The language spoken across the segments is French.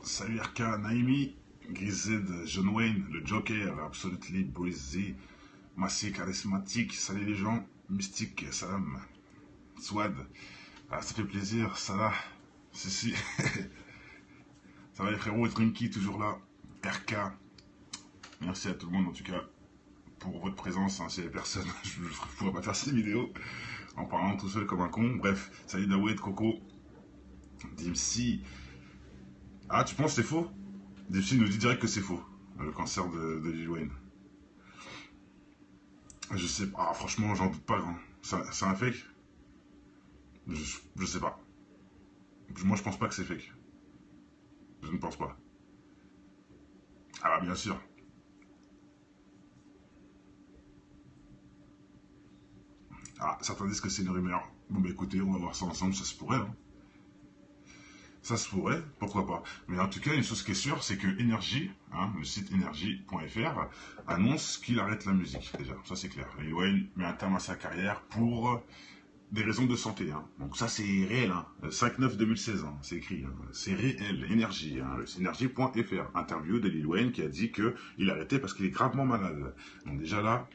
Salut RK, Naimi, Grized, John Wayne, le Joker, Absolutely Breezy, Massé charismatique, salut les gens, Mystique, Salam, Swad, ça fait plaisir, Salah, si, ça va les frérots, Drinky toujours là, RK, merci à tout le monde en tout cas pour votre présence, hein, s'il y avait personne, je ne pourrais pas faire cette vidéo en parlant tout seul comme un con, bref, salut Daoued, Coco, Dimsi, ah tu penses que c'est faux? Dimsi nous dit direct que c'est faux, le cancer de Lil Wayne. Je sais pas, ah, franchement, j'en doute pas, hein. C'est un fake? Je sais pas. Moi, je pense pas que c'est fake. Je ne pense pas. Ah bah, bien sûr. Ah, certains disent que c'est une rumeur. Bon, bah écoutez, on va voir ça ensemble, ça se pourrait, hein. Ça se pourrait, pourquoi pas. Mais en tout cas, une chose qui est sûre, c'est que Energy, hein, le site energy.fr, annonce qu'il arrête la musique, déjà. Ça, c'est clair. Lil Wayne met un terme à sa carrière pour des raisons de santé, hein. Donc ça c'est réel, hein. 5/9/2016, hein. C'est écrit, hein. C'est réel, énergie, hein. C'est énergie.fr, interview de Lil Wayne qui a dit qu'il arrêtait parce qu'il est gravement malade. Donc déjà là,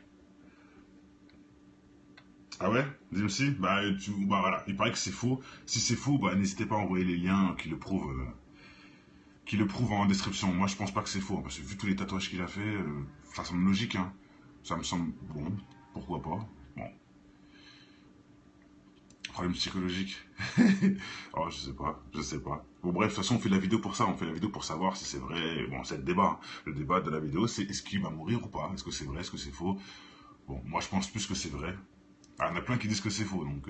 ah ouais, Dimsi, bah voilà, il paraît que c'est faux. Si c'est faux, bah n'hésitez pas à envoyer les liens qui le prouvent en description. Moi je pense pas que c'est faux, hein, parce que vu tous les tatouages qu'il a fait, ça semble logique, hein. Ça me semble bon, pourquoi pas. Bon, problème psychologique. Oh, je sais pas, je sais pas. Bon, bref, de toute façon, on fait la vidéo pour ça. On fait la vidéo pour savoir si c'est vrai. Bon, c'est le débat, hein. Le débat de la vidéo, c'est est-ce qu'il va mourir ou pas? Est-ce que c'est vrai? Est-ce que c'est faux? Bon, moi, je pense plus que c'est vrai. Ah, il y en a plein qui disent que c'est faux, donc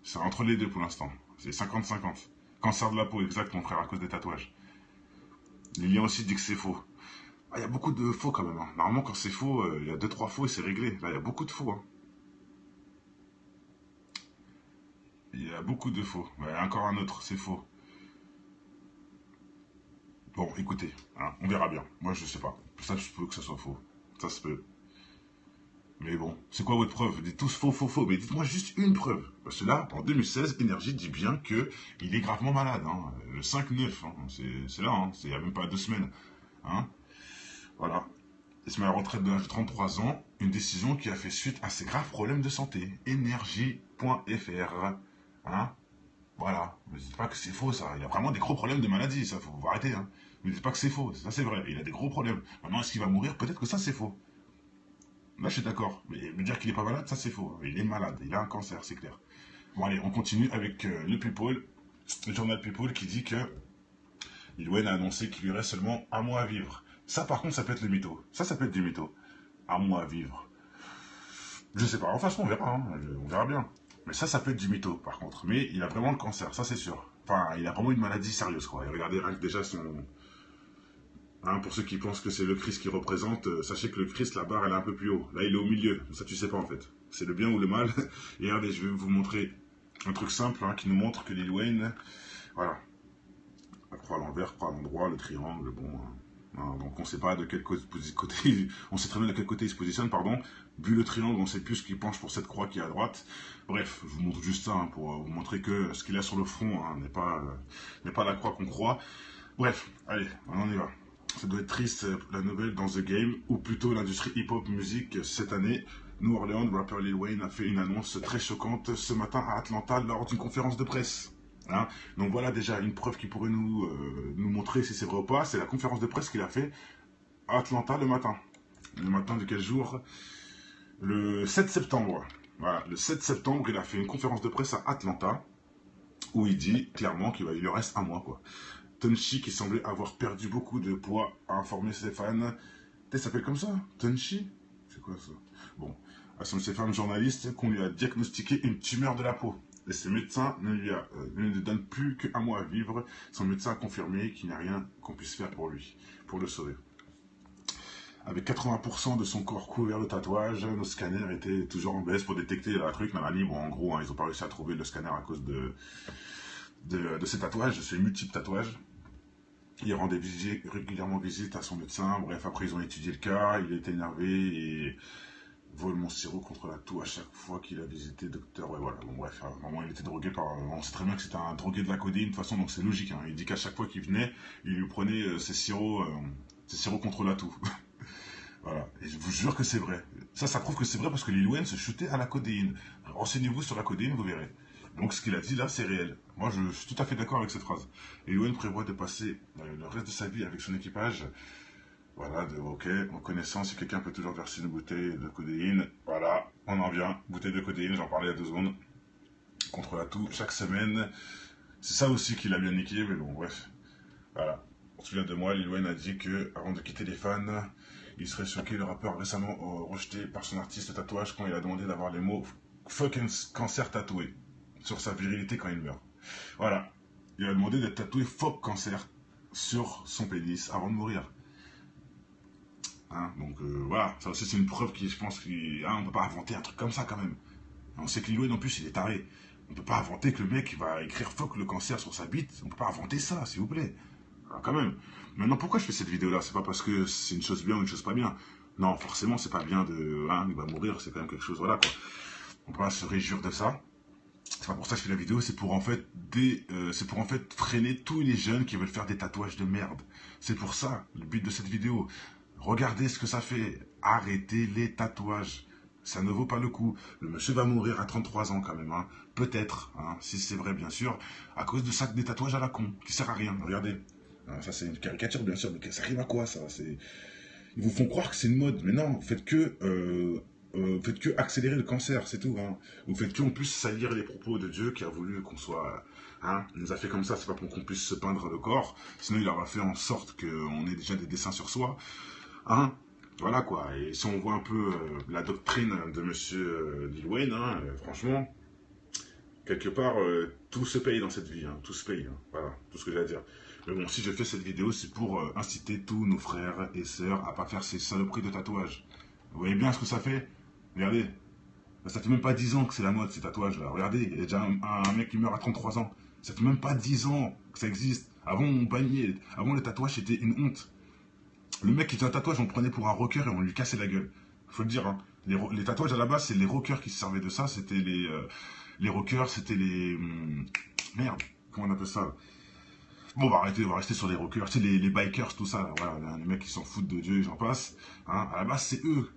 c'est entre les deux pour l'instant. C'est 50-50. Cancer de la peau, exact, mon frère, à cause des tatouages. Lilian aussi dit que c'est faux. Ah, il y a beaucoup de faux quand même, hein. Normalement, quand c'est faux, il y a deux trois faux et c'est réglé. Là, il y a beaucoup de faux, hein. Il y a beaucoup de faux. Ouais, encore un autre, c'est faux. Bon, écoutez, hein, on verra bien. Moi, je sais pas. Ça, je peux que ça soit faux. Ça se peut. Mais bon, c'est quoi votre preuve? Dites tous faux, faux, faux. Mais dites-moi juste une preuve. Parce que là, en 2016, Energy dit bien que il est gravement malade, hein. Le 5/9, hein. C'est là, hein. C'est il n'y a même pas 2 semaines, hein. Voilà. Il se met à la retraite de l'âge de 33 ans. Une décision qui a fait suite à ses graves problèmes de santé. Energy.fr. Hein. Voilà. Ne dites pas que c'est faux, ça. Il a vraiment des gros problèmes de maladie, ça. Faut arrêter, hein. Ne dites pas que c'est faux. Ça, c'est vrai. Il a des gros problèmes. Maintenant, est-ce qu'il va mourir? Peut-être que ça, c'est faux. Là, je suis d'accord. Mais me dire qu'il est pas malade, ça, c'est faux. Il est malade. Il a un cancer, c'est clair. Bon, allez, on continue avec le People, le journal People qui dit que Lil Wayne a annoncé qu'il lui reste seulement un mois à vivre. Ça, par contre, ça peut être le mytho. Ça peut être du mytho. Un mois à vivre. Je sais pas. Enfin, on verra, hein. On verra bien. Mais ça peut être du mytho, par contre. Mais il a vraiment le cancer, ça, c'est sûr. Enfin, il a vraiment une maladie sérieuse, quoi. Et regardez rien que déjà son, hein, pour ceux qui pensent que c'est le Christ qui représente, sachez que le Christ, la barre, elle est un peu plus haut. Là, il est au milieu. Ça, tu sais pas, en fait. C'est le bien ou le mal. Et regardez, je vais vous montrer un truc simple, hein, qui nous montre que Lil Wayne, voilà. La croix à l'envers, croix à l'endroit, le triangle, bon. Hein, donc, on sait pas de quel côté, on sait très bien de quel côté il se positionne, pardon. Vu le triangle, on sait plus ce qu'il penche pour cette croix qui est à droite. Bref, je vous montre juste ça, hein, pour vous montrer que ce qu'il a sur le front, hein, n'est pas la croix qu'on croit. Bref, allez, on y va. Ça doit être triste, la nouvelle dans The Game, ou plutôt l'industrie hip-hop musique cette année. New Orleans, le rappeur Lil Wayne a fait une annonce très choquante ce matin à Atlanta lors d'une conférence de presse. Hein. Donc voilà déjà une preuve qui pourrait nous montrer si c'est vrai ou pas. C'est la conférence de presse qu'il a fait à Atlanta le matin. Le matin de quel jour? Le 7 septembre. Voilà, le 7 septembre, il a fait une conférence de presse à Atlanta où il dit clairement qu'il lui reste un mois, quoi. Tunchi, qui semblait avoir perdu beaucoup de poids, a informé ses fans. Ça s'appelle comme ça? Tunchi? C'est quoi ça? Bon, à ses fans journalistes qu'on lui a diagnostiqué une tumeur de la peau. Et ses médecins ne lui donnent plus qu'un mois à vivre. Son médecin a confirmé qu'il n'y a rien qu'on puisse faire pour lui, pour le sauver. Avec 80% de son corps couvert de tatouages, nos scanners étaient toujours en baisse pour détecter la truc. Bon, en gros, hein, ils n'ont pas réussi à trouver le scanner à cause de ces tatouages, de ces multiples tatouages. Il rendait régulièrement visite à son médecin. Bref, après, ils ont étudié le cas. Il était énervé et Vole mon sirop contre la toux à chaque fois qu'il a visité docteur. Ouais, voilà. Bon, bref, à un moment, il était drogué par. On sait très bien que c'était un drogué de la codéine, de toute façon, donc c'est logique. Hein. Il dit qu'à chaque fois qu'il venait, il lui prenait ses sirops contre la toux. Voilà. Et je vous jure que c'est vrai. Ça prouve que c'est vrai parce que Lil Wayne se shootait à la codéine. Renseignez-vous sur la codéine, vous verrez. Donc ce qu'il a dit là, c'est réel. Moi, je suis tout à fait d'accord avec cette phrase. Et Lil Wayne prévoit de passer le reste de sa vie avec son équipage. Voilà, ok, en connaissance, si quelqu'un peut toujours verser une bouteille de codéine, voilà, on en vient. Bouteille de codéine, j'en parlais il y a 2 secondes. Contre la toux, chaque semaine. C'est ça aussi qu'il a bien niqué, mais bon, bref. Voilà. On se souvient de moi, Lil Wayne a dit que, avant de quitter les fans, il serait choqué, le rappeur récemment rejeté par son artiste tatouage quand il a demandé d'avoir les mots fucking cancer tatoué sur sa virilité quand il meurt. Voilà. Il a demandé d'être tatoué fuck cancer sur son pénis avant de mourir. Hein, donc voilà, ça aussi c'est une preuve qui, je pense, on peut pas inventer un truc comme ça quand même. On sait que Lil Wayne en plus il est taré. On peut pas inventer que le mec va écrire fuck le cancer sur sa bite. On peut pas inventer ça, s'il vous plaît. Alors, quand même. Maintenant, pourquoi je fais cette vidéo là? C'est pas parce que c'est une chose bien ou une chose pas bien. Non, forcément c'est pas bien de. Hein, il va mourir, c'est quand même quelque chose, voilà quoi. On peut pas se réjouir de ça. C'est pas pour ça que je fais la vidéo, c'est pour en fait freiner tous les jeunes qui veulent faire des tatouages de merde. C'est pour ça le but de cette vidéo. Regardez ce que ça fait. Arrêtez les tatouages. Ça ne vaut pas le coup. Le monsieur va mourir à 33 ans quand même. Hein. Peut-être, hein, si c'est vrai bien sûr, à cause de ça, des tatouages à la con, qui sert à rien. Regardez. Ça c'est une caricature bien sûr, mais ça rime à quoi ça? Ils vous font croire que c'est une mode, mais non, faites que accélérer le cancer, c'est tout. Hein. Vous faites que en plus salir les propos de Dieu qui a voulu qu'on soit. Hein, il nous a fait comme ça, c'est pas pour qu'on puisse se peindre le corps, sinon il aura fait en sorte qu'on ait déjà des dessins sur soi. Hein, voilà quoi. Et si on voit un peu la doctrine de monsieur Lil Wayne, hein, franchement, quelque part, tout se paye dans cette vie. Hein, tout se paye. Hein, voilà, tout ce que j'ai à dire. Mais bon, si je fais cette vidéo, c'est pour inciter tous nos frères et sœurs à pas faire ces saloperies de tatouages. Vous voyez bien ce que ça fait? Regardez. Ça fait même pas 10 ans que c'est la mode, ces tatouages là. Regardez, il y a déjà un mec qui meurt à 33 ans. Ça fait même pas 10 ans que ça existe. Avant, on bannait. Avant, le tatouage, c'était une honte. Le mec qui faisait un tatouage, on le prenait pour un rocker et on lui cassait la gueule. Faut le dire, hein. Les tatouages à la base, c'est les rockers qui se servaient de ça. C'était les rockers, c'était les. Merde, comment on appelle ça? Bon, on va rester sur les rockers, tu sais, les bikers, tout ça. Là, voilà, les mecs qui s'en foutent de Dieu et j'en passe. Hein. À la base, c'est eux.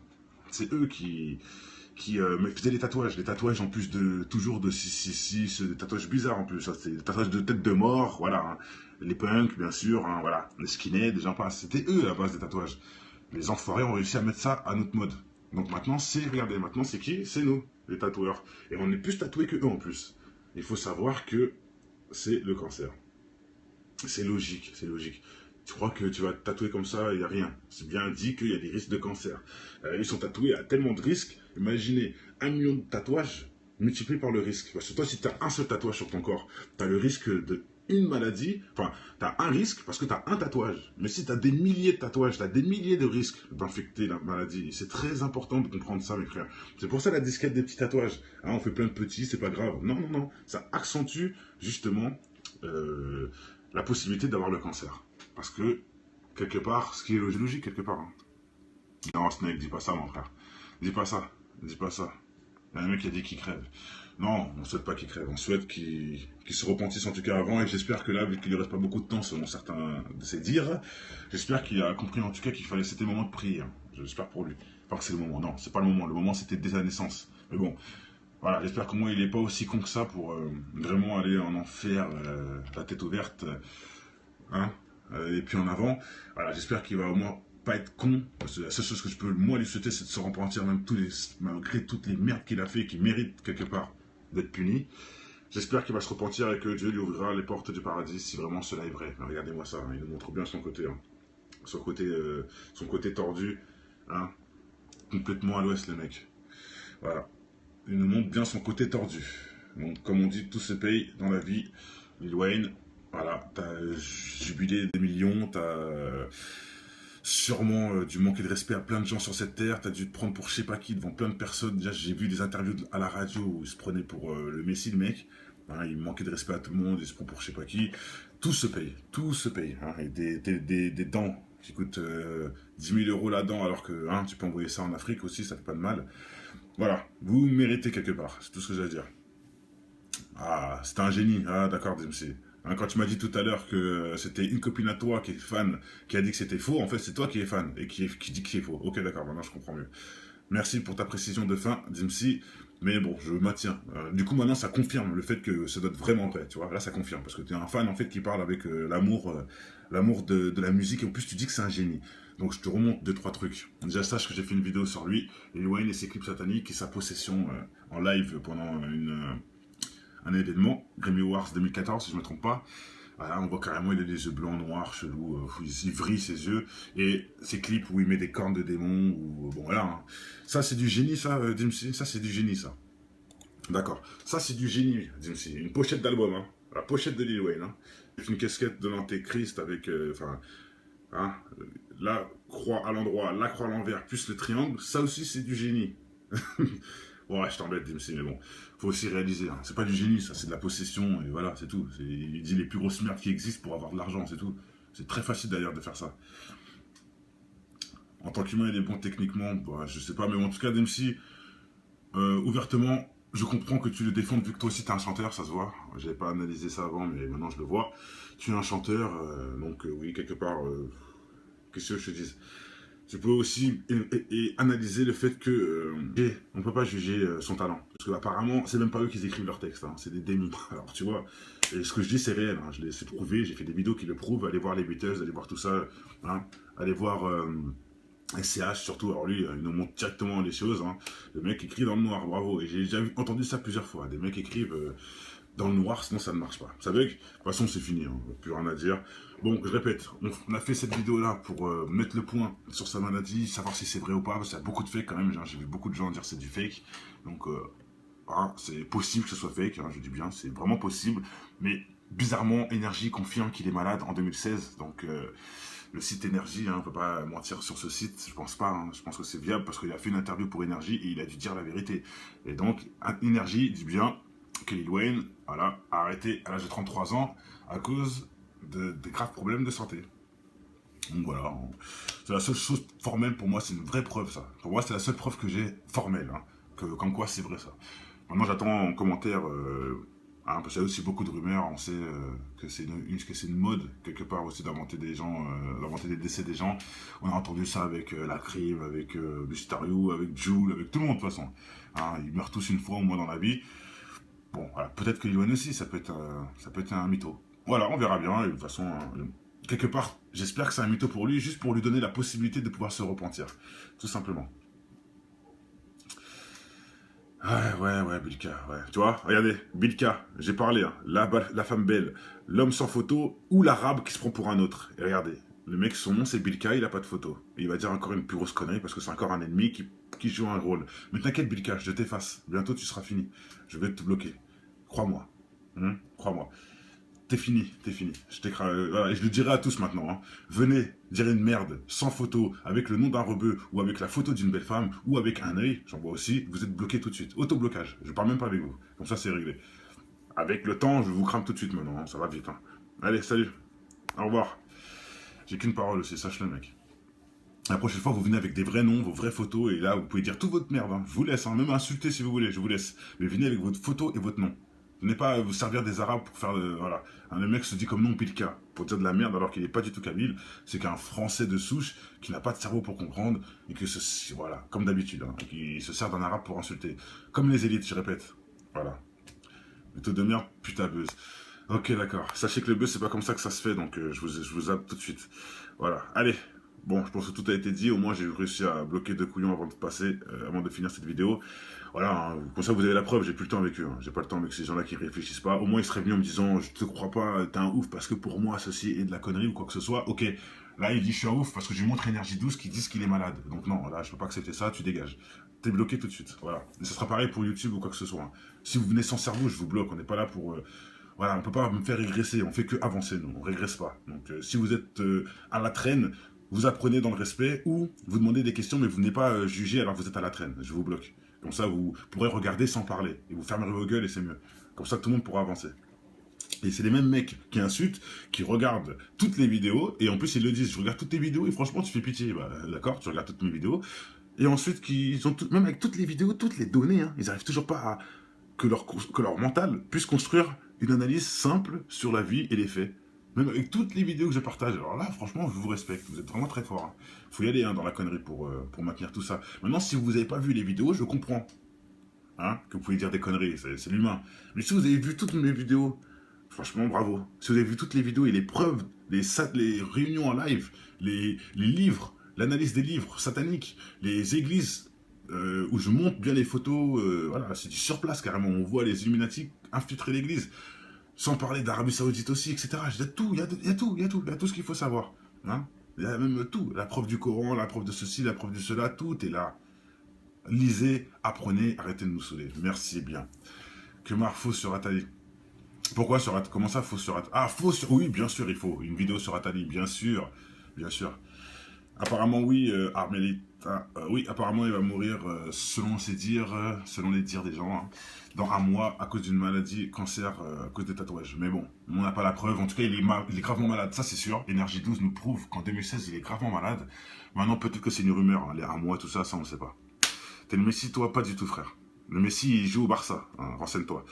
C'est eux qui me faisaient les tatouages en plus de toujours de 666, des tatouages bizarres en plus, ça, c'est des tatouages de tête de mort, voilà, hein. Les punks bien sûr, hein, voilà, les skinheads, j'en passe, c'était eux à la base des tatouages. Les enfoirés ont réussi à mettre ça à notre mode. Donc maintenant regardez, maintenant c'est qui? C'est nous, les tatoueurs. Et on est plus tatoués que eux en plus. Il faut savoir que c'est le cancer. C'est logique, c'est logique. Tu crois que tu vas te tatouer comme ça, il n'y a rien. C'est bien dit qu'il y a des risques de cancer. Ils sont tatoués à tellement de risques. Imaginez 1 million de tatouages multipliés par le risque. Parce que toi, si tu as un seul tatouage sur ton corps, tu as le risque de une maladie. Enfin, tu as un risque parce que tu as un tatouage. Mais si tu as des milliers de tatouages, tu as des milliers de risques d'infecter la maladie. C'est très important de comprendre ça, mes frères. C'est pour ça la disquette des petits tatouages. Hein, on fait plein de petits, c'est pas grave. Non, non, non. Ça accentue justement la possibilité d'avoir le cancer. Parce que, quelque part, ce qui est logique, quelque part. Hein. Non, Snake, dis pas ça, mon frère. Dis pas ça. Dis pas ça. Il y a un mec qui a dit qu'il crève. Non, on ne souhaite pas qu'il crève. On souhaite qu'il se repentisse en tout cas avant. Et j'espère que là, vu qu'il ne reste pas beaucoup de temps, selon certains de ses dires, j'espère qu'il a compris en tout cas qu'il fallait. C'était le moment de prier. Hein. J'espère pour lui. Pas que c'est le moment. Non, c'est pas le moment. Le moment, c'était dès sa naissance. Mais bon. Voilà, j'espère qu'au moins il n'est pas aussi con que ça pour vraiment aller en enfer, la tête ouverte. Hein, et puis en avant, voilà, j'espère qu'il va au moins pas être con, parce que la seule chose que je peux moi lui souhaiter, c'est de se repentir malgré toutes les merdes qu'il a fait et qu'il mérite quelque part d'être puni. J'espère qu'il va se repentir et que Dieu lui ouvrira les portes du paradis si vraiment cela est vrai. Regardez-moi ça, hein, il nous montre bien son côté, hein. Son côté tordu, hein, complètement à l'ouest le mec. Voilà, il nous montre bien son côté tordu. Donc comme on dit, tout se paye dans la vie. Lil Wayne, voilà, t'as jubilé des millions, t'as sûrement dû manquer de respect à plein de gens sur cette terre, t'as dû te prendre pour je sais pas qui devant plein de personnes. Déjà, j'ai vu des interviews à la radio où il se prenait pour le messie, le mec. Hein, il manquait de respect à tout le monde, il se prend pour je sais pas qui. Tout se paye, hein, et des dents qui coûte 10 000 euros là-dedans, alors que hein, tu peux envoyer ça en Afrique aussi, ça fait pas de mal. Voilà, vous méritez quelque part, c'est tout ce que j'ai à dire. Ah, c'était un génie, ah d'accord, DMC. Hein, quand tu m'as dit tout à l'heure que c'était une copine à toi qui est fan, qui a dit que c'était faux, en fait c'est toi qui es fan et qui dit que c'est faux. Ok d'accord, maintenant je comprends mieux. Merci pour ta précision de fin, DMC. Mais bon, je maintiens. Du coup, maintenant, ça confirme le fait que ça doit être vraiment vrai, tu vois. Là, ça confirme, parce que tu es un fan, en fait, qui parle avec l'amour de la musique, et en plus, tu dis que c'est un génie. Donc, je te remonte deux, trois trucs. Déjà, sache que j'ai fait une vidéo sur lui, Lil Wayne et ses clips sataniques, et sa possession en live pendant un événement, Grammy Awards 2014, si je ne me trompe pas. Voilà, on voit carrément, il a des yeux blancs, noirs, chelous, il vrille ses yeux, et ses clips où il met des cornes de démons, ou bon voilà. Hein. Ça, c'est du génie, ça, DMC, ça, c'est du génie, ça. D'accord. Ça, c'est du génie, DMC. Une pochette d'album, hein. La pochette de Lil Wayne, hein. Une casquette de l'antéchrist avec, enfin, hein, la croix à l'endroit, la croix à l'envers, plus le triangle, ça aussi, c'est du génie. Ouais, je t'embête, DMC, mais bon, faut aussi réaliser. Hein. C'est pas du génie, ça, c'est de la possession, et voilà, c'est tout. Il dit les plus grosses merdes qui existent pour avoir de l'argent, c'est tout. C'est très facile d'ailleurs de faire ça. En tant qu'humain, il est bon techniquement, bah, je sais pas, mais en tout cas, DMC, ouvertement, je comprends que tu le défends vu que toi aussi t'es un chanteur, ça se voit. J'avais pas analysé ça avant, mais maintenant je le vois. Tu es un chanteur, donc oui, quelque part, qu'est-ce que je te dise? Tu peux aussi analyser le fait que on peut pas juger son talent. Parce que apparemment, c'est même pas eux qui écrivent leurs textes, hein, c'est des démons. Alors tu vois, et ce que je dis c'est réel, hein, c'est prouvé, j'ai fait des vidéos qui le prouvent, allez voir les Beatles, allez voir tout ça, hein, allez voir SCH surtout, alors lui, il nous montre directement les choses, hein. Le mec écrit dans le noir, bravo, et j'ai déjà entendu ça plusieurs fois, des mecs écrivent dans le noir, sinon ça ne marche pas. Ça veut dire que, de toute façon c'est fini, hein, plus rien à dire. Bon, je répète, on a fait cette vidéo-là pour mettre le point sur sa maladie, savoir si c'est vrai ou pas, parce qu'il y a beaucoup de fake quand même, j'ai vu beaucoup de gens dire c'est du fake, donc hein, c'est possible que ce soit fake, hein, je dis bien, c'est vraiment possible, mais bizarrement, Énergie confirme qu'il est malade en 2016, donc le site Énergie, hein, on peut pas mentir sur ce site, je pense pas, hein, je pense que c'est viable, parce qu'il a fait une interview pour Énergie et il a dû dire la vérité, et donc Énergie dit bien que Lil Wayne, voilà, a arrêté à l'âge de 33 ans à cause de graves problèmes de santé. Donc voilà, c'est la seule chose formelle pour moi, c'est une vraie preuve ça. Pour moi, c'est la seule preuve que j'ai formelle, hein, comme quoi c'est vrai ça. Maintenant, j'attends en commentaire, hein, parce qu'il y a aussi beaucoup de rumeurs, on sait que c'est une mode, quelque part aussi, d'inventer des gens, d'inventer des décès des gens. On a entendu ça avec la Crime, avec Bustariou, avec Jul, avec tout le monde de toute façon. Hein, ils meurent tous une fois au moins dans la vie. Bon, voilà, peut-être que Yoann aussi, ça peut être un mytho. Voilà, on verra bien, et de toute façon, quelque part, j'espère que c'est un mytho pour lui, juste pour lui donner la possibilité de pouvoir se repentir, tout simplement. Ouais, Bilka, ouais. Tu vois, regardez, Bilka, j'ai parlé, hein, la femme belle, l'homme sans photo, ou l'arabe qui se prend pour un autre. Et regardez, le mec, son nom c'est Bilka, il a pas de photo. Et il va dire encore une plus grosse connerie, parce que c'est encore un ennemi qui joue un rôle. Mais t'inquiète, Bilka, je t'efface, bientôt tu seras fini. Je vais te bloquer. Crois-moi. Crois-moi. T'es fini, t'es fini. Voilà, et je le dirai à tous maintenant. Hein. Venez dire une merde sans photo, avec le nom d'un rebeu, ou avec la photo d'une belle femme, ou avec un œil, j'en vois aussi, vous êtes bloqué tout de suite. Auto-blocage, je parle même pas avec vous. Comme ça, c'est réglé. Avec le temps, je vous crame tout de suite maintenant, hein. Ça va vite. Hein. Allez, salut. Au revoir. J'ai qu'une parole aussi, sache-le, mec. La prochaine fois, vous venez avec des vrais noms, vos vraies photos, et là, vous pouvez dire toute votre merde. Hein. Je vous laisse, hein. Même insulter si vous voulez, je vous laisse. Mais venez avec votre photo et votre nom. Venez pas vous servir des arabes pour faire voilà. Le mec se dit comme nom Pilka, pour dire de la merde alors qu'il n'est pas du tout kabyle. C'est qu'un français de souche qui n'a pas de cerveau pour comprendre et que voilà, comme d'habitude, hein, qui se sert d'un arabe pour insulter. Comme les élites, je répète. Voilà. Méthode de merde, putain buzz. Ok, d'accord. Sachez que le buzz, c'est pas comme ça que ça se fait, donc je vous zappe tout de suite. Voilà. Allez. Bon, je pense que tout a été dit. Au moins, j'ai réussi à bloquer 2 couillons avant de passer, avant de finir cette vidéo. Voilà, hein, comme ça vous avez la preuve, j'ai plus le temps avec eux. Hein. J'ai pas le temps avec ces gens-là qui réfléchissent pas. Au moins, ils seraient venus en me disant, je te crois pas, t'es un ouf parce que pour moi, ceci est de la connerie ou quoi que ce soit. Ok, là, il dit, je suis un ouf parce que je lui montre Énergie 12 qui disent qu'il est malade. Donc non, là, je peux pas accepter ça, tu dégages. T'es bloqué tout de suite. Voilà. Et ça sera pareil pour YouTube ou quoi que ce soit. Hein. Si vous venez sans cerveau, je vous bloque. On n'est pas là pour. Voilà, on peut pas me faire régresser. On fait que avancer, nous. On régresse pas. Donc, si vous êtes à la traîne, vous apprenez dans le respect ou vous demandez des questions mais vous n'êtes pas jugé alors que vous êtes à la traîne. Je vous bloque. Comme ça, vous pourrez regarder sans parler. Et vous fermerez vos gueules et c'est mieux. Comme ça, tout le monde pourra avancer. Et c'est les mêmes mecs qui insultent, qui regardent toutes les vidéos, et en plus ils le disent, je regarde toutes tes vidéos, et franchement tu fais pitié, bah, d'accord, tu regardes toutes mes vidéos, et ensuite qu'ils ont même avec toutes les vidéos, toutes les données, hein, ils arrivent toujours pas à que leur mental puisse construire une analyse simple sur la vie et les faits. Même avec toutes les vidéos que je partage. Alors là, franchement, je vous respecte. Vous êtes vraiment très fort. Hein. Faut y aller hein, dans la connerie pour maintenir tout ça. Maintenant, si vous n'avez pas vu les vidéos, je comprends. Hein, que vous pouvez dire des conneries, c'est l'humain. Mais si vous avez vu toutes mes vidéos, franchement, bravo. Si vous avez vu toutes les vidéos et les preuves, les réunions en live, les livres, l'analyse des livres sataniques, les églises où je monte bien les photos, voilà, c'est du sur place carrément. On voit les Illuminati infiltrer l'église. Sans parler d'Arabie Saoudite aussi, etc. Il y a tout, il y a tout ce qu'il faut savoir. Hein, il y a même tout. La preuve du Coran, la preuve de ceci, la preuve de cela, tout est là. Lisez, apprenez, arrêtez de nous saouler. Merci bien. Que marre faux sur Atali. Pourquoi sur Atali? Comment ça faux sur Atali? Ah, faux sur... Oui, bien sûr, il faut. Une vidéo sur Atali, bien sûr. Bien sûr. Apparemment, oui, Armelita, oui, apparemment, il va mourir selon ses dires, selon les dires des gens, hein, dans un mois à cause d'une maladie, cancer, à cause des tatouages. Mais bon, on n'a pas la preuve. En tout cas, il est gravement malade, ça c'est sûr. Énergie 12 nous prouve qu'en 2016, il est gravement malade. Maintenant, peut-être que c'est une rumeur, hein, les un mois, tout ça, ça on ne sait pas. T'es le Messi, toi, pas du tout, frère. Le Messi, il joue au Barça, hein, renseigne-toi.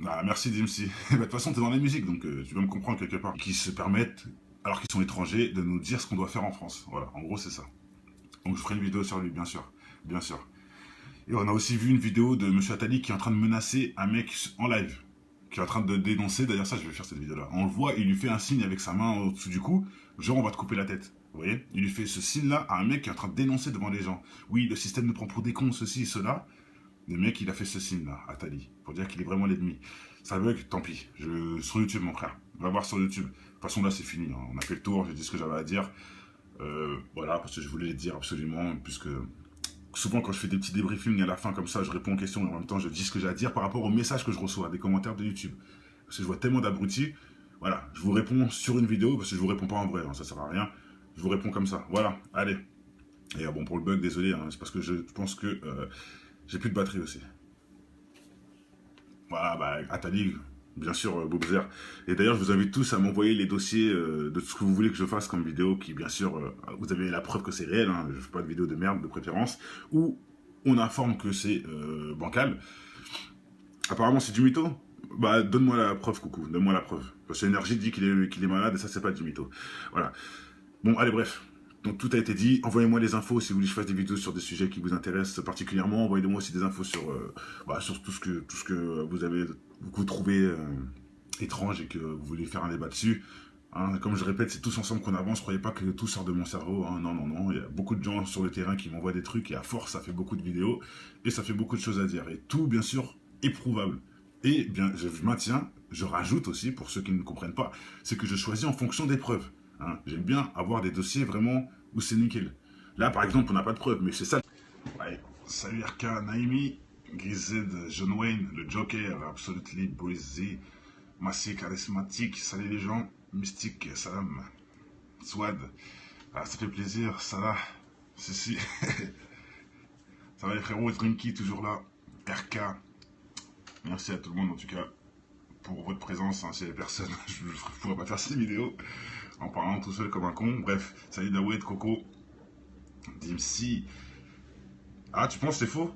Ah, merci Dimsy. De toute façon, t'es dans la musique, donc tu vas me comprendre quelque part. Qui se permettent, alors qu'ils sont étrangers, de nous dire ce qu'on doit faire en France. Voilà, en gros, c'est ça. Donc je ferai une vidéo sur lui, bien sûr. Bien sûr. Et on a aussi vu une vidéo de Monsieur Attali qui est en train de menacer un mec en live. Qui est en train de dénoncer, d'ailleurs ça, je vais faire cette vidéo-là. On le voit, il lui fait un signe avec sa main au-dessous du cou, genre on va te couper la tête. Vous voyez? Il lui fait ce signe-là à un mec qui est en train de dénoncer devant les gens. Oui, le système nous prend pour des cons, ceci, cela. Le mec, il a fait ce signe-là, Attali, pour dire qu'il est vraiment l'ennemi. Ça bug, tant pis. Sur YouTube, mon frère. Va voir sur YouTube. De toute façon, là, c'est fini. Hein. On a fait le tour, j'ai dit ce que j'avais à dire. Voilà, parce que je voulais le dire absolument, puisque souvent, quand je fais des petits débriefings à la fin, comme ça, je réponds aux questions, et en même temps, je dis ce que j'ai à dire par rapport aux messages que je reçois, des commentaires de YouTube. Parce que je vois tellement d'abrutis. Voilà, je vous réponds sur une vidéo, parce que je vous réponds pas en vrai, hein, ça sert à rien. Je vous réponds comme ça. Voilà, allez. Et bon, pour le bug, désolé, hein, c'est parce que je pense que... j'ai plus de batterie aussi. Voilà, bah, Attali, bien sûr, Boubzer. Et d'ailleurs, je vous invite tous à m'envoyer les dossiers de ce que vous voulez que je fasse comme vidéo, qui, bien sûr, vous avez la preuve que c'est réel, hein, je ne fais pas de vidéo de merde, de préférence, où on informe que c'est bancal. Apparemment, c'est du mytho. Bah, donne-moi la preuve, coucou, donne-moi la preuve. Parce que l'énergie dit qu'il est malade, et ça, c'est pas du mytho. Voilà. Bon, allez, bref. Donc tout a été dit, envoyez-moi les infos si vous voulez que je fasse des vidéos sur des sujets qui vous intéressent particulièrement, envoyez-moi aussi des infos sur, sur tout ce que vous trouvez étrange et que vous voulez faire un débat dessus. Hein, comme je répète, c'est tous ensemble qu'on avance, croyez pas que tout sort de mon cerveau, hein. Non, non, non, il y a beaucoup de gens sur le terrain qui m'envoient des trucs et à force ça fait beaucoup de vidéos et ça fait beaucoup de choses à dire. Et tout bien sûr éprouvable. Et bien, je maintiens, je rajoute aussi, pour ceux qui ne comprennent pas, c'est que je choisis en fonction des preuves. Hein. J'aime bien avoir des dossiers vraiment où c'est nickel. Là, par exemple, on n'a pas de preuves, mais c'est ça. Ouais. Salut RK, Naimi, Gized, John Wayne, le Joker, Absolutely, Breezy, Massy, charismatique, salut les gens, Mystique, Salam, Swad, ah, ça fait plaisir, ça va, si. Ça va les frérots, Drinky, toujours là, RK, merci à tout le monde en tout cas pour votre présence, hein, s'il y a personne, je ne pourrais pas faire cette vidéo en parlant tout seul comme un con. Bref, salut Dawed, Coco, Dimsy. Ah, tu penses que c'est faux?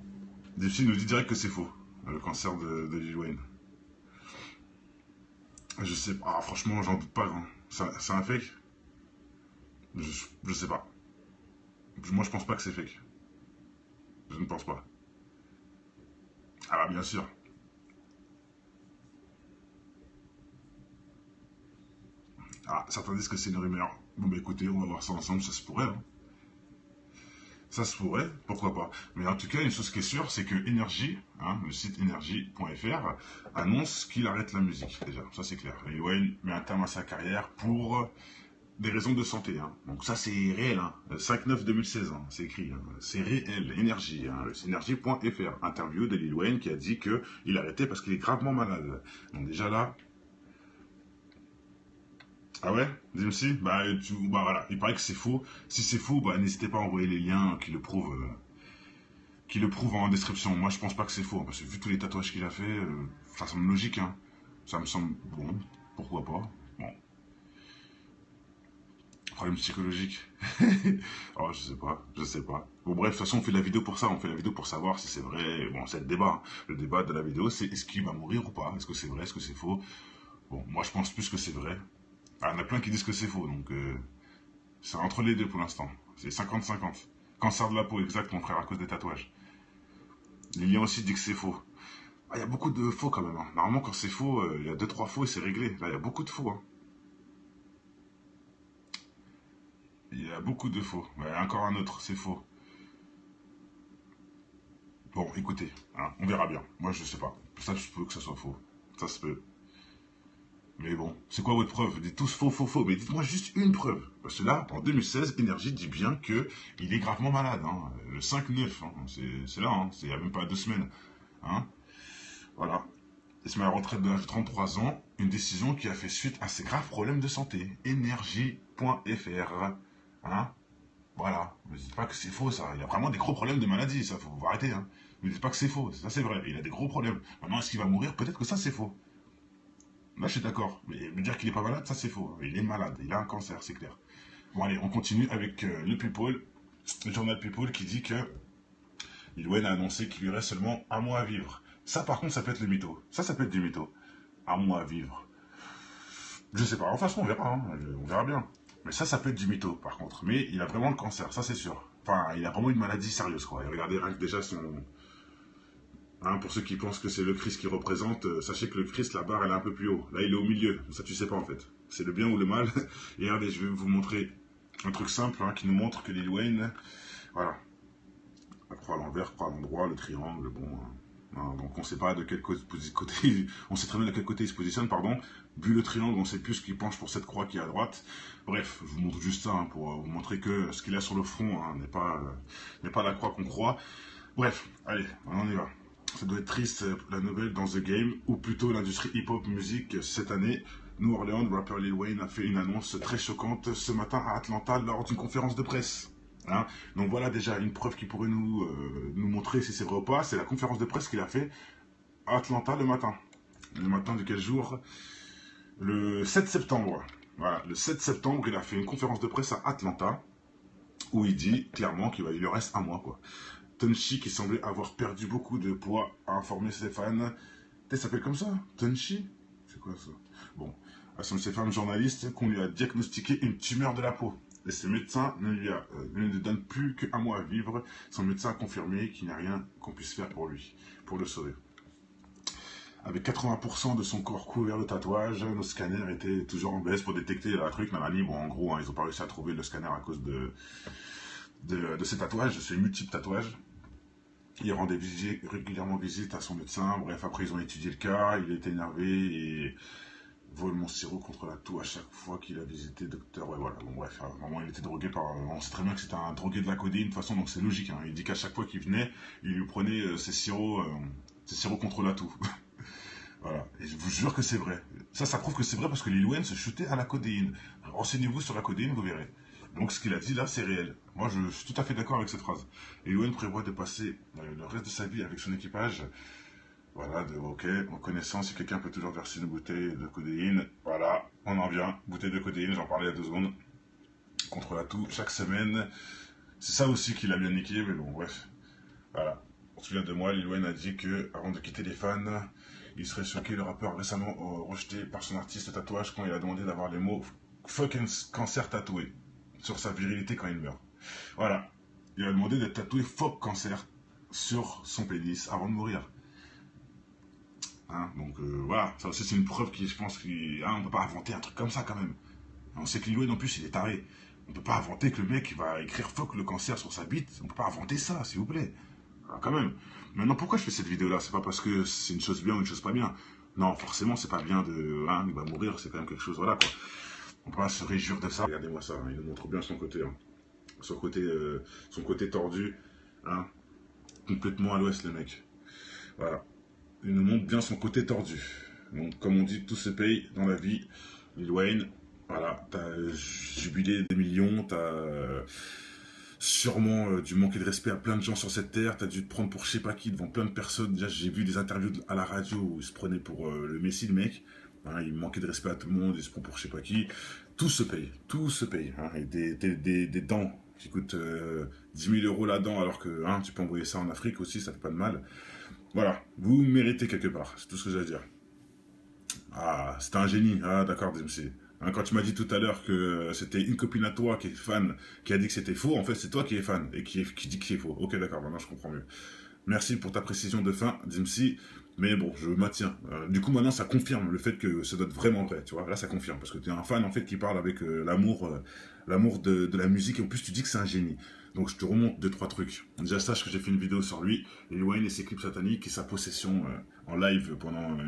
Dimsy nous dit direct que c'est faux, le cancer de Lil Wayne. Je sais pas, ah, franchement, j'en doute pas. Hein. C'est un fake? Je sais pas. Moi, je pense pas que c'est fake. Je ne pense pas. Ah bah, bien sûr. Ah, certains disent que c'est une rumeur. Bon bah écoutez, on va voir ça ensemble, ça se pourrait. Hein. Ça se pourrait, pourquoi pas. Mais en tout cas, une chose qui est sûre, c'est que Energy, hein, le site energy.fr, annonce qu'il arrête la musique, déjà. Ça c'est clair. Lil Wayne met un terme à sa carrière pour des raisons de santé. Hein. Donc ça c'est réel. Hein. 5/9/2016, hein, c'est écrit. Hein. C'est réel. Energy, hein, le energy.fr. Interview de Lil Wayne qui a dit qu'il arrêtait parce qu'il est gravement malade. Donc déjà là... Ah ouais? Dimsy? Bah voilà, il paraît que c'est faux. Si c'est faux, bah n'hésitez pas à envoyer les liens qui le prouvent qui le prouve en description. Moi, je pense pas que c'est faux, parce que vu tous les tatouages qu'il a fait, ça semble logique, hein. Ça me semble bon, pourquoi pas. Bon, problème psychologique. Oh, je sais pas, je sais pas. Bon, bref, de toute façon, on fait la vidéo pour ça, on fait la vidéo pour savoir si c'est vrai. Bon, c'est le débat. Le débat de la vidéo, c'est est-ce qu'il va mourir ou pas? Est-ce que c'est vrai? Est-ce que c'est faux? Bon, moi, je pense plus que c'est vrai. Ah, il y en a plein qui disent que c'est faux, donc c'est entre les deux pour l'instant. C'est 50-50. Cancer de la peau, exact, mon frère, à cause des tatouages. Lilian aussi dit que c'est faux. Ah, il y a beaucoup de faux quand même, hein. Normalement, quand c'est faux, il y a deux trois faux et c'est réglé. Là, il y a beaucoup de faux, hein. Il y a beaucoup de faux. Ouais, encore un autre, c'est faux. Bon, écoutez, hein, on verra bien. Moi, je sais pas. Ça, je peux que ça soit faux. Ça se peut. Mais bon, c'est quoi votre preuve? Dites tous faux, faux, faux. Mais dites-moi juste une preuve. Parce que là, en 2016, Énergie dit bien que il est gravement malade, hein. Le 5-9, hein. C'est là, hein. C'est il y a même pas 2 semaines, hein. Voilà. Il se met à la retraite de l'âge de 33 ans. Une décision qui a fait suite à ses graves problèmes de santé. Énergie.fr. Hein. Voilà. Ne dites pas que c'est faux, ça. Il a vraiment des gros problèmes de maladie, ça. Faut arrêter, hein. Ne dites pas que c'est faux. Ça, c'est vrai. Il a des gros problèmes. Maintenant, est-ce qu'il va mourir? Peut-être que ça, c'est faux. Là, je suis d'accord. Mais me dire qu'il n'est pas malade, ça, c'est faux. Il est malade. Il a un cancer, c'est clair. Bon, allez, on continue avec le People. Le journal People qui dit que Lil Wayne a annoncé qu'il lui reste seulement un mois à vivre. Ça, par contre, ça peut être le mytho. Ça peut être du mytho. Un mois à vivre. Je sais pas. En façon, on verra, hein. On verra bien. Mais ça peut être du mytho, par contre. Mais il a vraiment le cancer, ça, c'est sûr. Enfin, il a vraiment une maladie sérieuse, quoi. Et regardez, rien que déjà son, hein, pour ceux qui pensent que c'est le Christ qui représente, sachez que le Christ, la barre, elle est un peu plus haut. Là, il est au milieu. Ça, tu sais pas, en fait. C'est le bien ou le mal. Et regardez, je vais vous montrer un truc simple, hein, qui nous montre que Lil Wayne, voilà. La croix à l'envers, croix à l'endroit, le triangle, bon. Hein, donc, on sait pas de quel côté, on sait très bien de quel côté il se positionne, pardon. Vu le triangle, on sait plus ce qu'il penche pour cette croix qui est à droite. Bref, je vous montre juste ça, hein, pour vous montrer que ce qu'il a sur le front, hein, n'est pas la croix qu'on croit. Bref, allez, on y va. Ça doit être triste, la nouvelle dans The Game, ou plutôt l'industrie hip-hop musique cette année. New Orleans, le rappeur Lil Wayne a fait une annonce très choquante ce matin à Atlanta lors d'une conférence de presse. Hein. Donc voilà déjà une preuve qui pourrait nous montrer si c'est vrai ou pas. C'est la conférence de presse qu'il a fait à Atlanta le matin. Le matin de quel jour? Le 7 septembre. Voilà, le 7 septembre, il a fait une conférence de presse à Atlanta où il dit clairement qu'il lui reste un mois, quoi. Tunchi, qui semblait avoir perdu beaucoup de poids, a informé ses fans. Ça s'appelle comme ça? Tunchi? C'est quoi ça? Bon, à ses fans journalistes qu'on lui a diagnostiqué une tumeur de la peau. Et ses médecins ne lui donnent plus qu'un mois à vivre. Son médecin a confirmé qu'il n'y a rien qu'on puisse faire pour lui, pour le sauver. Avec 80% de son corps couvert de tatouages, nos scanners étaient toujours en baisse pour détecter la truc. Nanani, bon, en gros, hein, ils n'ont pas réussi à trouver le scanner à cause de ces tatouages, de ces multiples tatouages. Il rendait régulièrement visite à son médecin. Bref, après, ils ont étudié le cas. Il était énervé et vole mon sirop contre la toux à chaque fois qu'il a visité le docteur. Ouais, voilà. Bon, bref, vraiment, il était drogué par. On sait très bien que c'était un drogué de la codéine, de toute façon, donc c'est logique. Hein. Il dit qu'à chaque fois qu'il venait, il lui prenait ses sirops contre la toux. Voilà. Et je vous jure que c'est vrai. Ça prouve que c'est vrai parce que Lil Wayne se shootait à la codéine. Renseignez-vous sur la codéine, vous verrez. Donc ce qu'il a dit là, c'est réel. Moi, je suis tout à fait d'accord avec cette phrase. Et Lil Wayne prévoit de passer le reste de sa vie avec son équipage. Voilà, ok, en connaissant, si quelqu'un peut toujours verser une bouteille de codéine, voilà, on en vient. Bouteille de codéine, j'en parlais il y a 2 secondes. Contre la toux, chaque semaine. C'est ça aussi qu'il a bien niqué, mais bon, bref. Voilà. On se souvient de moi, Lil Wayne a dit que, avant de quitter les fans, il serait choqué. Le rappeur récemment rejeté par son artiste tatouage quand il a demandé d'avoir les mots fucking cancer tatoué sur sa virilité quand il meurt. Voilà. Il a demandé d'être tatoué fuck cancer sur son pénis avant de mourir. Hein, donc voilà, ça aussi c'est une preuve qui, je pense, on peut pas inventer un truc comme ça quand même. On sait que Lil Wayne en plus il est taré. On peut pas inventer que le mec va écrire fuck le cancer sur sa bite. On peut pas inventer ça, s'il vous plaît. Alors, quand même. Maintenant, pourquoi je fais cette vidéo-là? C'est pas parce que c'est une chose bien ou une chose pas bien. Non, forcément, c'est pas bien de. Hein, il va mourir, c'est quand même quelque chose, voilà quoi. On peut pas se réjouir de ça. Regardez-moi ça, hein, il nous montre bien son côté. Hein. Son côté tordu. Hein, complètement à l'ouest, le mec. Voilà. Il nous montre bien son côté tordu. Donc, comme on dit, tout se paye dans la vie. Lil Wayne, voilà, t'as jubilé des millions, sûrement dû manquer de respect à plein de gens sur cette terre, t'as dû te prendre pour je sais pas qui devant plein de personnes. Déjà, j'ai vu des interviews à la radio où il se prenait pour le Messi, le mec. Hein, il manquait de respect à tout le monde, il se prend pour je sais pas qui. Tout se paye. Hein, et des dents qui coûtent 10 000 euros la dent, alors que hein, tu peux envoyer ça en Afrique aussi, ça fait pas de mal. Voilà, vous méritez quelque part, c'est tout ce que j'ai à dire. Ah, c'était un génie. Ah, d'accord, DMC. Hein, quand tu m'as dit tout à l'heure que c'était une copine à toi qui est fan, qui a dit que c'était faux, en fait, c'est toi qui es fan et qui dit que c'est faux. Ok, d'accord, maintenant je comprends mieux. Merci pour ta précision de fin, DMC. Mais bon, je maintiens. Du coup, maintenant, ça confirme le fait que ça doit être vraiment vrai, tu vois. Là, ça confirme, parce que tu es un fan, en fait, qui parle avec l'amour de la musique, et en plus, tu dis que c'est un génie. Donc, je te remonte deux, trois trucs. Déjà, sache que j'ai fait une vidéo sur lui, Lil Wayne et ses clips sataniques, et sa possession en live pendant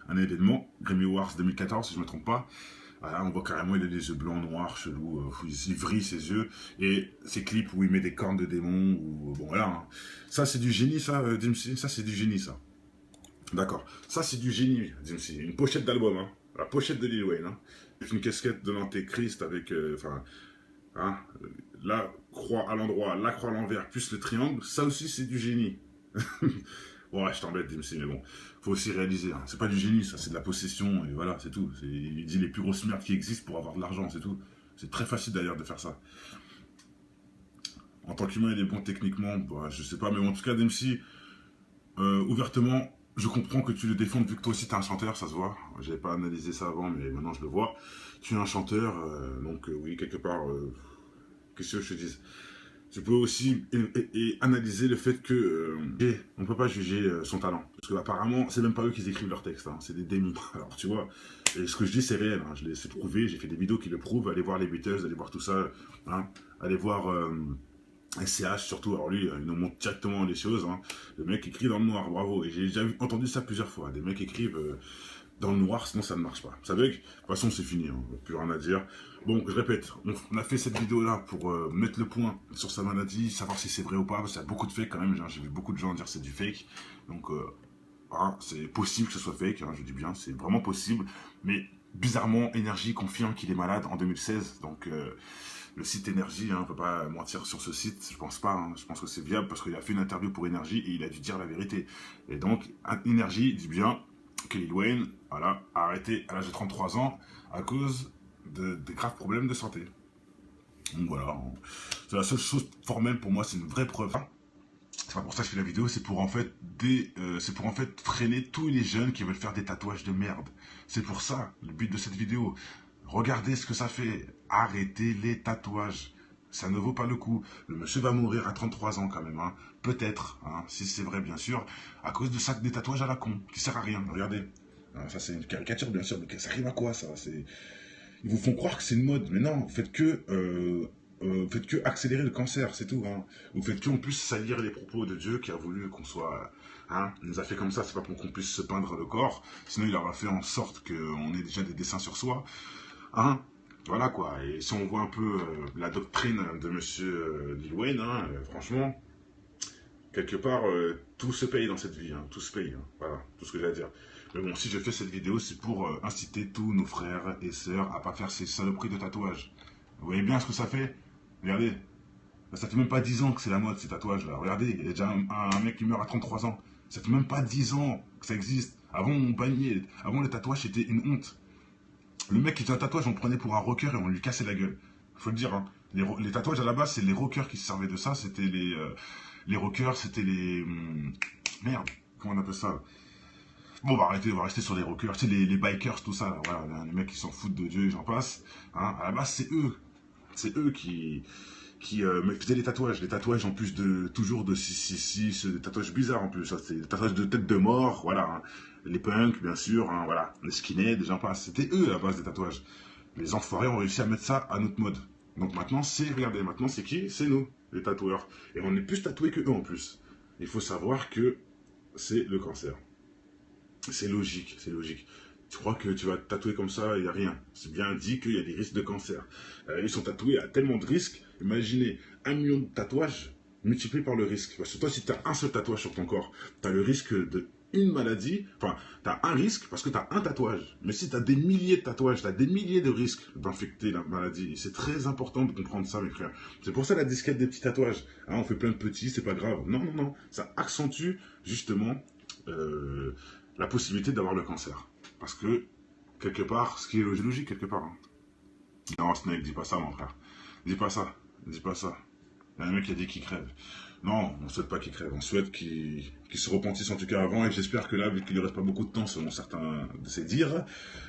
un événement, Grammy Awards 2014, si je ne me trompe pas. Voilà, on voit carrément, il a des yeux blancs, noirs, chelous, il vrille ses yeux, et ses clips où il met des cornes de démons, ou bon voilà. Hein. Ça, c'est du génie, ça, DMC, ça, c'est du génie, ça. D'accord. Ça, c'est du génie, DMC. Une pochette d'album, hein. La pochette de Lil Wayne, hein. Une casquette de l'antéchrist avec, enfin, hein, la croix à l'endroit, la croix à l'envers, plus le triangle, ça aussi, c'est du génie. Ouais, je t'embête, DMC, mais bon, faut aussi réaliser. Hein. C'est pas du génie, ça, c'est de la possession, et voilà, c'est tout. Il dit les plus grosses merdes qui existent pour avoir de l'argent, c'est tout. C'est très facile d'ailleurs de faire ça. En tant qu'humain, il est bon techniquement, bah, je sais pas, mais en tout cas, DMC, ouvertement, je comprends que tu le défends vu que toi aussi t'es un chanteur, ça se voit. J'avais pas analysé ça avant, mais maintenant je le vois. Tu es un chanteur, donc oui, quelque part, qu'est-ce que je te dis? Tu peux aussi analyser le fait que on ne peut pas juger son talent. Parce que apparemment, c'est même pas eux qui écrivent leurs textes, hein, c'est des démons. Alors tu vois, et ce que je dis c'est réel, hein, je l'ai prouvé, j'ai fait des vidéos qui le prouvent, allez voir les Beatles, allez voir tout ça, hein, allez voir SCH surtout, alors lui, il nous montre directement les choses, hein. Le mec écrit dans le noir, bravo, et j'ai déjà entendu ça plusieurs fois, des mecs écrivent dans le noir, sinon ça ne marche pas. Vous savez que, de toute façon, c'est fini, hein, plus rien à dire. Bon, je répète, on a fait cette vidéo-là pour mettre le point sur sa maladie, savoir si c'est vrai ou pas, parce qu'il y a beaucoup de fake quand même, j'ai vu beaucoup de gens dire que c'est du fake, donc hein, c'est possible que ce soit fake, hein, je dis bien, c'est vraiment possible, mais bizarrement, Énergie confirme qu'il est malade en 2016, donc le site Énergie, hein, on ne peut pas mentir sur ce site, je pense pas, hein, je pense que c'est viable, parce qu'il a fait une interview pour Énergie et il a dû dire la vérité. Et donc, Énergie dit bien que Lil Wayne, voilà, a arrêté à l'âge de 33 ans à cause de graves problèmes de santé. Donc voilà, c'est la seule chose formelle pour moi, c'est une vraie preuve. C'est pas pour ça que je fais la vidéo, c'est pour en fait freiner tous les jeunes qui veulent faire des tatouages de merde. C'est pour ça le but de cette vidéo. Regardez ce que ça fait. Arrêtez les tatouages. Ça ne vaut pas le coup. Le monsieur va mourir à 33 ans quand même. Hein. Peut-être, hein, si c'est vrai bien sûr, à cause de ça, des tatouages à la con, qui sert à rien. Regardez. Ça c'est une caricature bien sûr, mais ça rime à quoi ça? Ils vous font croire que c'est une mode, mais non, faites que accélérer le cancer, c'est tout. Hein. Vous faites que en plus salir les propos de Dieu qui a voulu qu'on soit... Hein, il nous a fait comme ça, c'est pas pour qu'on puisse se peindre le corps, sinon il aura fait en sorte qu'on ait déjà des dessins sur soi. Hein, voilà quoi, et si on voit un peu la doctrine de monsieur Lil Wayne, hein, franchement, quelque part, tout se paye dans cette vie, hein, tout se paye, hein, voilà, tout ce que j'ai à dire. Mais bon, si je fais cette vidéo, c'est pour inciter tous nos frères et sœurs à pas faire ces saloperies de tatouages. Vous voyez bien ce que ça fait? Regardez, ça fait même pas 10 ans que c'est la mode ces tatouages là. Regardez, il y a déjà un mec qui meurt à 33 ans. Ça fait même pas 10 ans que ça existe. Avant on bannait, avant le tatouage c'était une honte. Le mec qui faisait un tatouage on le prenait pour un rocker et on lui cassait la gueule. Faut le dire, hein. Les tatouages à la base c'est les rockers qui se servaient de ça. C'était les rockers, c'était les... merde, comment on appelle ça? Bon, on va arrêter, on va rester sur les rockers, tu sais, les bikers, tout ça, là, voilà, les mecs qui s'en foutent de Dieu et j'en passe. Hein. À la base, c'est eux qui faisaient les tatouages en plus de toujours de 666, des tatouages bizarres en plus, ça c'est des tatouages de tête de mort, voilà, hein. Les punks bien sûr, hein, voilà, les skinheads, j'en passe, c'était eux à la base des tatouages. Les enfoirés ont réussi à mettre ça à notre mode. Donc maintenant c'est, regardez, maintenant c'est qui? C'est nous, les tatoueurs. Et on est plus tatoués que eux en plus. Il faut savoir que c'est le cancer. C'est logique, c'est logique. Tu crois que tu vas te tatouer comme ça, il n'y a rien. C'est bien dit qu'il y a des risques de cancer. Ils sont tatoués à tellement de risques. Imaginez 1 million de tatouages multipliés par le risque. Parce que toi, si tu as un seul tatouage sur ton corps, tu as le risque une maladie, enfin, tu as un risque parce que tu as un tatouage. Mais si tu as des milliers de tatouages, tu as des milliers de risques d'infecter la maladie. Et c'est très important de comprendre ça, mes frères. C'est pour ça la disquette des petits tatouages. Hein, on fait plein de petits, c'est pas grave. Non, non, non. Ça accentue justement la possibilité d'avoir le cancer. Parce que, quelque part, ce qui est logique, quelque part. Hein. Non, Snake, dis pas ça, mon frère. Dis pas ça. Dis pas ça. Il y a un mec qui a dit qu'il crève. Non, on ne souhaite pas qu'il crève. On souhaite qu'il se repentisse en tout cas avant. Et j'espère que là, vu qu'il ne reste pas beaucoup de temps selon certains de ses dires,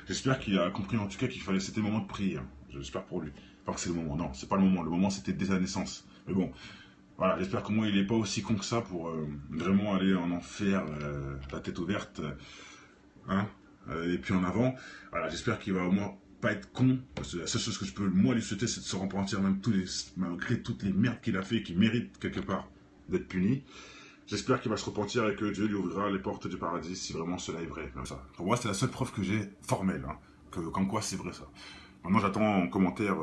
j'espère qu'il a compris en tout cas qu'il fallait, c'était le moment de prier. Hein. J'espère pour lui. Enfin que c'est le moment. Non, c'est pas le moment. Le moment c'était dès sa naissance. Mais bon, voilà, j'espère qu'au moins il n'est pas aussi con que ça pour vraiment aller en enfer, la tête ouverte, hein, et puis en avant. Voilà, j'espère qu'il va au moins pas être con, parce que la seule chose que je peux moi lui souhaiter, c'est de se repentir même malgré toutes les merdes qu'il a fait et qu'il mérite quelque part d'être puni. J'espère qu'il va se repentir et que Dieu lui ouvrira les portes du paradis si vraiment cela est vrai. Comme ça. Pour moi, c'est la seule preuve que j'ai formelle, hein, comme quoi c'est vrai ça. Maintenant, j'attends en commentaire,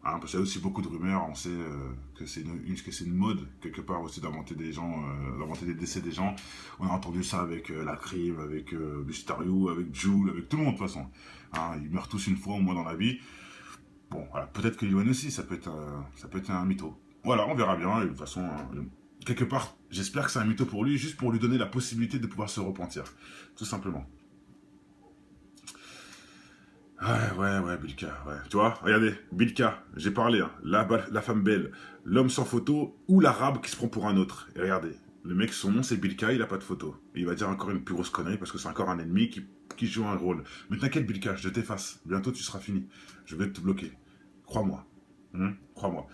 hein, parce qu'il y a aussi beaucoup de rumeurs. On sait que c'est une mode quelque part aussi d'inventer des gens, d'inventer des décès des gens. On a entendu ça avec la Crime, avec Bustariou, avec Jules, avec tout le monde de toute façon. Hein, ils meurent tous une fois au moins dans la vie. Bon, voilà, peut-être que Yoann aussi, ça peut être un mytho. Voilà, on verra bien. Et de toute façon, quelque part, j'espère que c'est un mytho pour lui, juste pour lui donner la possibilité de pouvoir se repentir. Tout simplement. Ouais, Bilka, ouais. Tu vois, regardez, Bilka, j'ai parlé, hein, la femme belle, l'homme sans photo ou l'arabe qui se prend pour un autre. Et regardez, le mec, son nom c'est Bilka, il a pas de photo. Et il va dire encore une plus grosse connerie parce que c'est encore un ennemi qui joue un rôle. Mais t'inquiète, Bilka, je t'efface. Bientôt tu seras fini. Je vais te bloquer. Crois-moi. Crois-moi.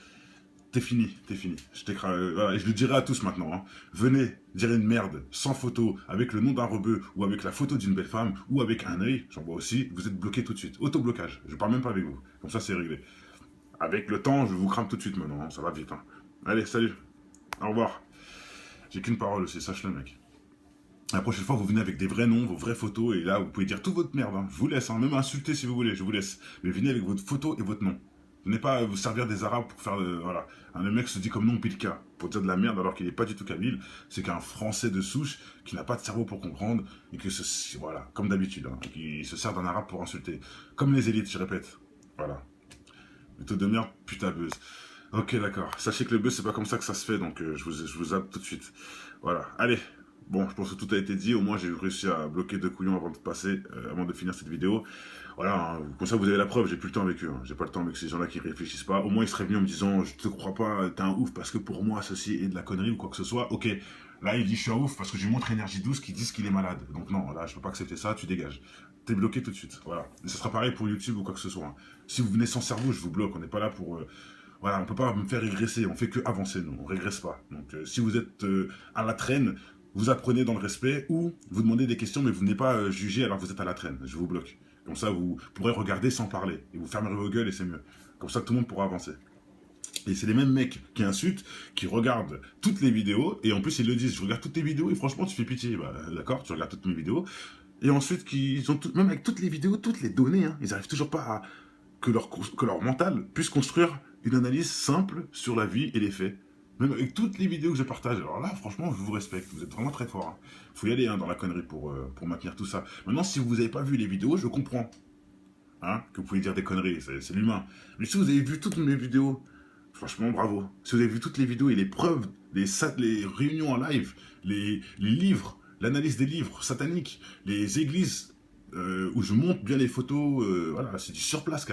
T'es fini, t'es fini. Voilà, et je le dirai à tous maintenant. Hein. Venez dire une merde sans photo, avec le nom d'un rebeu, ou avec la photo d'une belle femme, ou avec un œil, j'en vois aussi, vous êtes bloqué tout de suite. Auto-blocage, je parle même pas avec vous. Comme ça, c'est réglé. Avec le temps, je vous crame tout de suite maintenant, hein. Ça va vite. Hein. Allez, salut. Au revoir. J'ai qu'une parole aussi, sache-le, mec. La prochaine fois, vous venez avec des vrais noms, vos vraies photos, et là, vous pouvez dire toute votre merde. Hein. Je vous laisse, hein. Même insulter si vous voulez, je vous laisse. Mais venez avec votre photo et votre nom. Venez pas vous servir des arabes pour faire... voilà. Le mec se dit comme nom Pilka, pour dire de la merde alors qu'il n'est pas du tout kabyle. C'est qu'un français de souche qui n'a pas de cerveau pour comprendre, et que voilà, comme d'habitude, hein, qui se sert d'un arabe pour insulter. Comme les élites, je répète. Voilà. Plutôt de merde, putain buzz. Ok, d'accord. Sachez que le buzz, c'est pas comme ça que ça se fait, donc je vous zappe tout de suite. Voilà. Allez. Bon, je pense que tout a été dit. Au moins, j'ai réussi à bloquer 2 couillons avant de passer, avant de finir cette vidéo. Voilà, hein, comme ça, vous avez la preuve. J'ai plus le temps avec eux. Hein. J'ai pas le temps avec ces gens-là qui réfléchissent pas. Au moins, ils seraient venus en me disant, je te crois pas, t'es un ouf parce que pour moi, ceci est de la connerie ou quoi que ce soit. Ok. Là, il dit, je suis un ouf parce que je lui montre énergie douce qui disent qu'il est malade. Donc non, là, je peux pas accepter ça. Tu dégages. T'es bloqué tout de suite. Voilà. Et ça sera pareil pour YouTube ou quoi que ce soit. Hein. Si vous venez sans cerveau, je vous bloque. On n'est pas là pour. Voilà, on peut pas me faire régresser. On fait que avancer, nous. On régresse pas. Donc, si vous êtes à la traîne, vous apprenez dans le respect ou vous demandez des questions mais vous n'êtes pas jugé alors que vous êtes à la traîne. Je vous bloque. Comme ça, vous pourrez regarder sans parler. Et vous fermerez vos gueules et c'est mieux. Comme ça, tout le monde pourra avancer. Et c'est les mêmes mecs qui insultent, qui regardent toutes les vidéos, et en plus ils le disent, je regarde toutes tes vidéos, et franchement tu fais pitié, bah, d'accord, tu regardes toutes mes vidéos, et ensuite, même avec toutes les vidéos, toutes les données, hein, ils n'arrivent toujours pas à que leur mental puisse construire une analyse simple sur la vie et les faits. Même avec toutes les vidéos que je partage. Alors là, franchement, je vous respecte. Vous êtes vraiment très fort. Hein. Faut y aller hein, dans la connerie pour maintenir tout ça. Maintenant, si vous n'avez pas vu les vidéos, je comprends. Hein, que vous pouvez dire des conneries, c'est l'humain. Mais si vous avez vu toutes mes vidéos, franchement, bravo. Si vous avez vu toutes les vidéos et les preuves, les réunions en live, les livres, l'analyse des livres sataniques, les églises où je monte bien les photos, voilà, c'est du sur place.